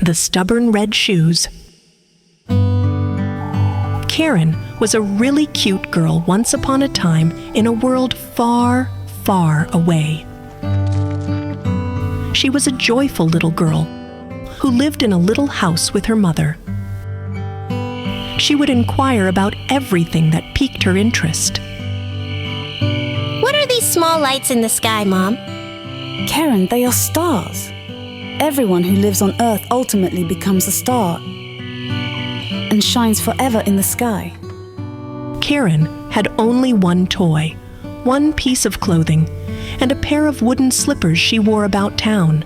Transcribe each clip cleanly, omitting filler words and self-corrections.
The Stubborn Red Shoes. Karen was a really cute girl once upon a time in a world far, far away. She was a joyful little girl who lived in a little house with her mother. She would inquire about everything that piqued her interest. What are these small lights in the sky, Mom? Karen, they are stars. Everyone who lives on Earth ultimately becomes a star and shines forever in the sky. Karen had only one toy, one piece of clothing, and a pair of wooden slippers she wore about town.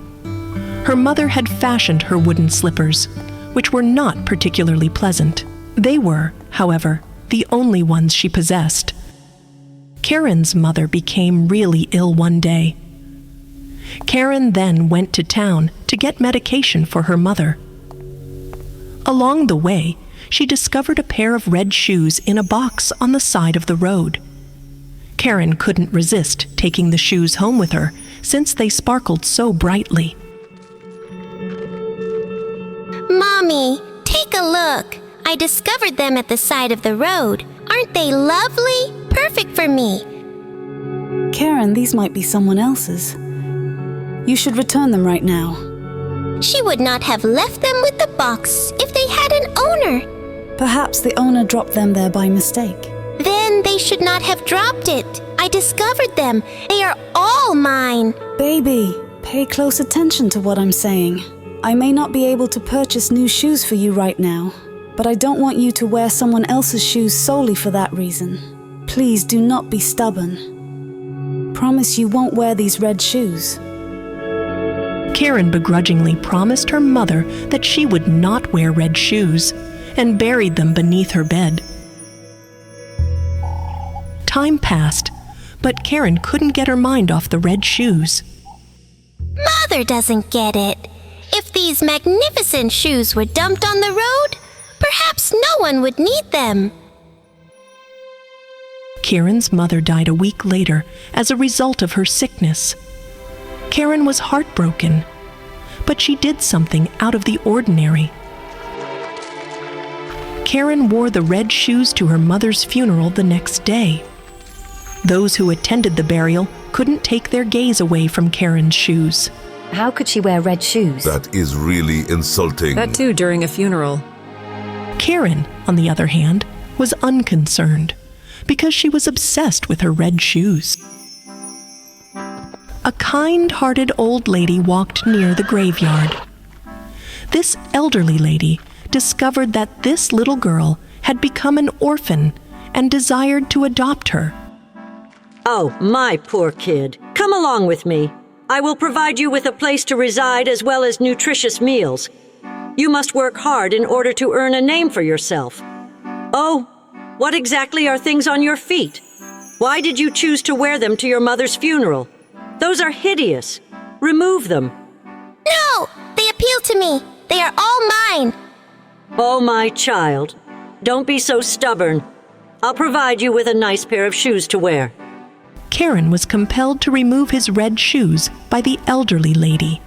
Her mother had fashioned her wooden slippers, which were not particularly pleasant. They were, however, the only ones she possessed. Karen's mother became really ill one day. Karen then went to town to get medication for her mother. Along the way, she discovered a pair of red shoes in a box on the side of the road. Karen couldn't resist taking the shoes home with her, since they sparkled so brightly. Mommy, take a look. I discovered them at the side of the road. Aren't they lovely? Perfect for me. Karen, these might be someone else's. You should return them right now. She would not have left them with the box if they had an owner. Perhaps the owner dropped them there by mistake. Then they should not have dropped it. I discovered them. They are all mine. Baby, pay close attention to what I'm saying. I may not be able to purchase new shoes for you right now, but I don't want you to wear someone else's shoes solely for that reason. Please do not be stubborn. Promise you won't wear these red shoes. Karen begrudgingly promised her mother that she would not wear red shoes and buried them beneath her bed. Time passed, but Karen couldn't get her mind off the red shoes. Mother doesn't get it. If these magnificent shoes were dumped on the road, perhaps no one would need them. Karen's mother died a week later as a result of her sickness. Karen was heartbroken, but she did something out of the ordinary. Karen wore the red shoes to her mother's funeral the next day. Those who attended the burial couldn't take their gaze away from Karen's shoes. How could she wear red shoes? That is really insulting. That too during a funeral. Karen, on the other hand, was unconcerned because she was obsessed with her red shoes. A kind-hearted old lady walked near the graveyard. This elderly lady discovered that this little girl had become an orphan and desired to adopt her. Oh, my poor kid. Come along with me. I will provide you with a place to reside as well as nutritious meals. You must work hard in order to earn a name for yourself. Oh, what exactly are things on your feet? Why did you choose to wear them to your mother's funeral? Those are hideous. Remove them. No! They appeal to me. They are all mine. Oh, my child. Don't be so stubborn. I'll provide you with a nice pair of shoes to wear. Karen was compelled to remove his red shoes by the elderly lady.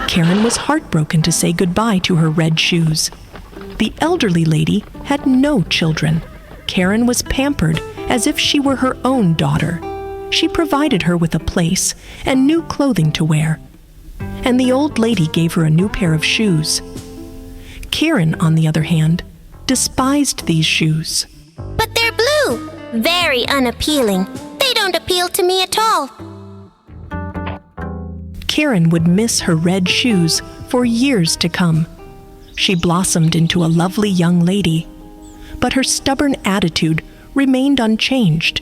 Karen was heartbroken to say goodbye to her red shoes. The elderly lady had no children. Karen was pampered as if she were her own daughter. She provided her with a place and new clothing to wear, and the old lady gave her a new pair of shoes. Karen, on the other hand, despised these shoes. But they're blue. Very unappealing. They don't appeal to me at all. Karen would miss her red shoes for years to come. She blossomed into a lovely young lady, but her stubborn attitude remained unchanged.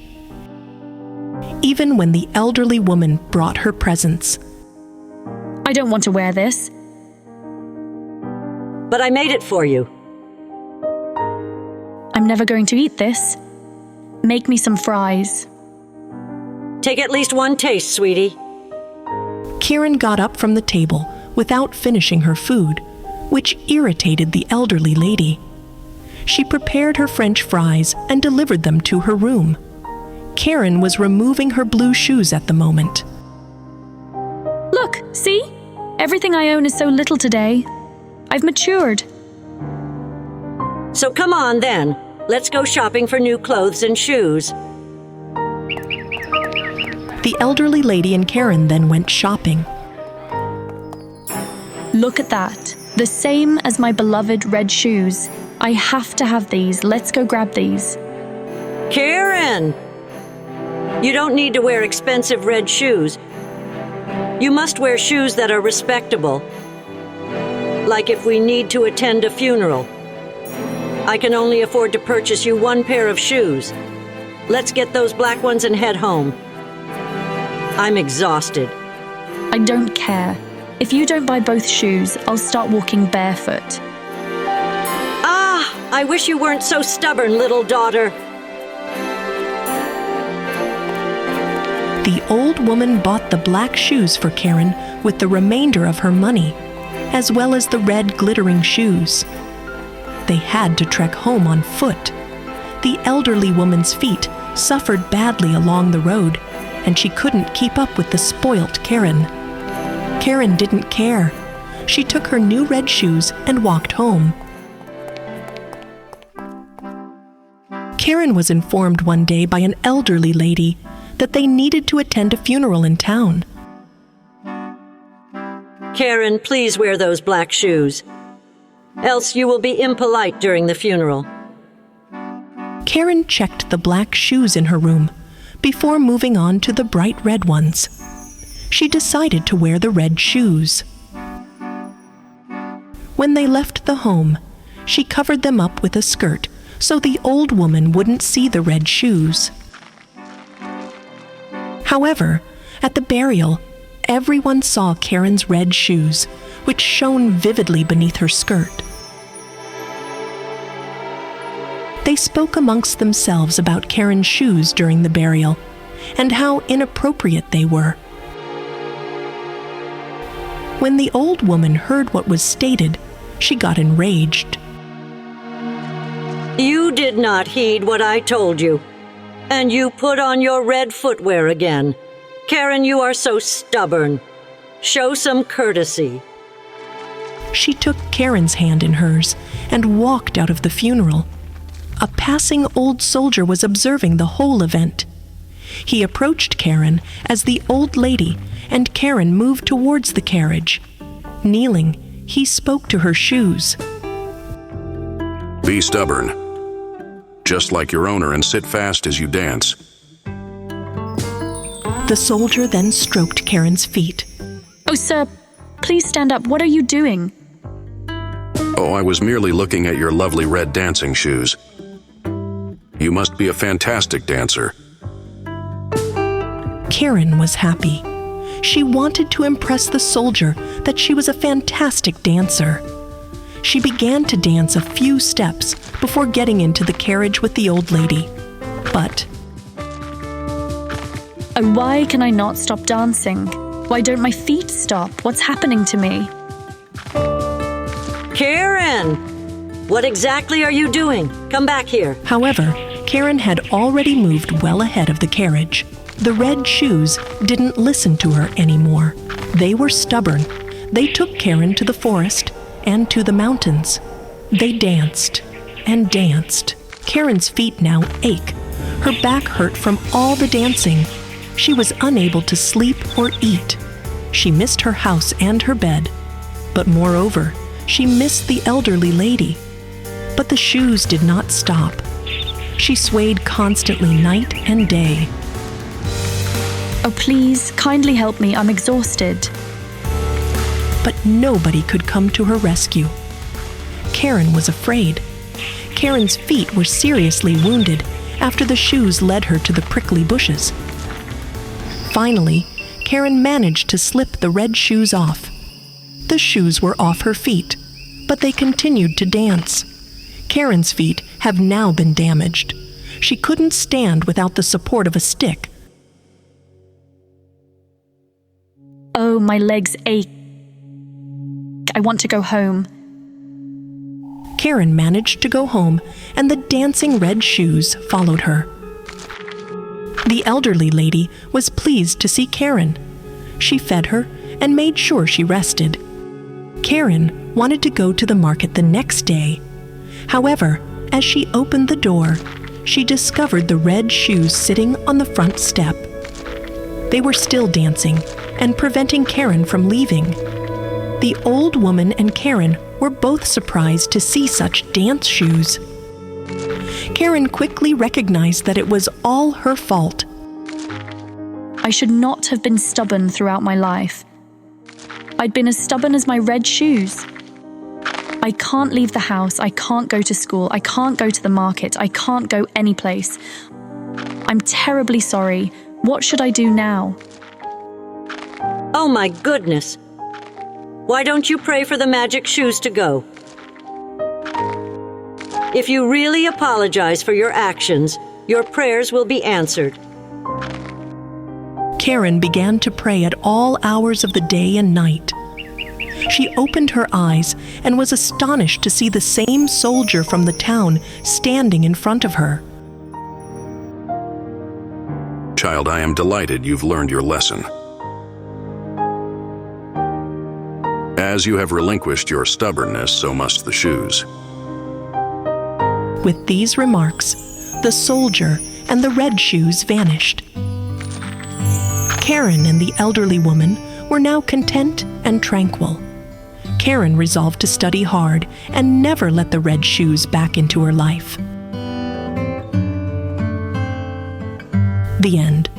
Even when the elderly woman brought her presents. I don't want to wear this. But I made it for you. I'm never going to eat this. Make me some fries. Take at least one taste, sweetie. Karen got up from the table without finishing her food, which irritated the elderly lady. She prepared her French fries and delivered them to her room. Karen was removing her blue shoes at the moment. Look, see? Everything I own is so little today. I've matured. So come on then. Let's go shopping for new clothes and shoes. The elderly lady and Karen then went shopping. Look at that. The same as my beloved red shoes. I have to have these. Let's go grab these. Karen! You don't need to wear expensive red shoes. You must wear shoes that are respectable. Like if we need to attend a funeral. I can only afford to purchase you one pair of shoes. Let's get those black ones and head home. I'm exhausted. I don't care. If you don't buy both shoes, I'll start walking barefoot. I wish you weren't so stubborn, little daughter. The old woman bought the black shoes for Karen with the remainder of her money, as well as the red glittering shoes. They had to trek home on foot. The elderly woman's feet suffered badly along the road, and she couldn't keep up with the spoilt Karen. Karen didn't care. She took her new red shoes and walked home. Karen was informed one day by an elderly lady that they needed to attend a funeral in town. Karen, please wear those black shoes. Else you will be impolite during the funeral. Karen checked the black shoes in her room before moving on to the bright red ones. She decided to wear the red shoes. When they left the home, she covered them up with a skirt so the old woman wouldn't see the red shoes. However, at the burial, everyone saw Karen's red shoes, which shone vividly beneath her skirt. They spoke amongst themselves about Karen's shoes during the burial and how inappropriate they were. When the old woman heard what was stated, she got enraged. You did not heed what I told you, and you put on your red footwear again. Karen, you are so stubborn. Show some courtesy. She took Karen's hand in hers and walked out of the funeral. A passing old soldier was observing the whole event. He approached Karen as the old lady and Karen moved towards the carriage. Kneeling, he spoke to her shoes. Be stubborn, just like your owner, and sit fast as you dance. The soldier then stroked Karen's feet. Oh, sir, please stand up. What are you doing? Oh, I was merely looking at your lovely red dancing shoes. You must be a fantastic dancer. Karen was happy. She wanted to impress the soldier that she was a fantastic dancer. She began to dance a few steps before getting into the carriage with the old lady. But Oh, why can I not stop dancing? Why don't my feet stop? What's happening to me? Karen! What exactly are you doing? Come back here. however, Karen had already moved well ahead of the carriage. The red shoes didn't listen to her anymore. They were stubborn. They took Karen to the forest and to the mountains. They danced and danced. Karen's feet now ache. Her back hurt from all the dancing. She was unable to sleep or eat. She missed her house and her bed. But moreover, she missed the elderly lady. But the shoes did not stop. She swayed constantly night and day. Oh, please, kindly help me. I'm exhausted. But nobody could come to her rescue. Karen was afraid. Karen's feet were seriously wounded after the shoes led her to the prickly bushes. Finally, Karen managed to slip the red shoes off. The shoes were off her feet, but they continued to dance. Karen's feet have now been damaged. She couldn't stand without the support of a stick. Oh, my legs ache. I want to go home. Karen managed to go home, and the dancing red shoes followed her. The elderly lady was pleased to see Karen. She fed her and made sure she rested. Karen wanted to go to the market the next day. However, as she opened the door, she discovered the red shoes sitting on the front step. They were still dancing and preventing Karen from leaving. The old woman and Karen were both surprised to see such dance shoes. Karen quickly recognized that it was all her fault. I should not have been stubborn throughout my life. I'd been as stubborn as my red shoes. I can't leave the house, I can't go to school, I can't go to the market, I can't go anyplace. I'm terribly sorry. What should I do now? Oh my goodness! Why don't you pray for the magic shoes to go? If you really apologize for your actions, your prayers will be answered. Karen began to pray at all hours of the day and night. She opened her eyes and was astonished to see the same soldier from the town standing in front of her. Child, I am delighted you've learned your lesson. As you have relinquished your stubbornness, so must the shoes. With these remarks, the soldier and the red shoes vanished. Karen and the elderly woman were now content and tranquil. Karen resolved to study hard and never let the red shoes back into her life. The end.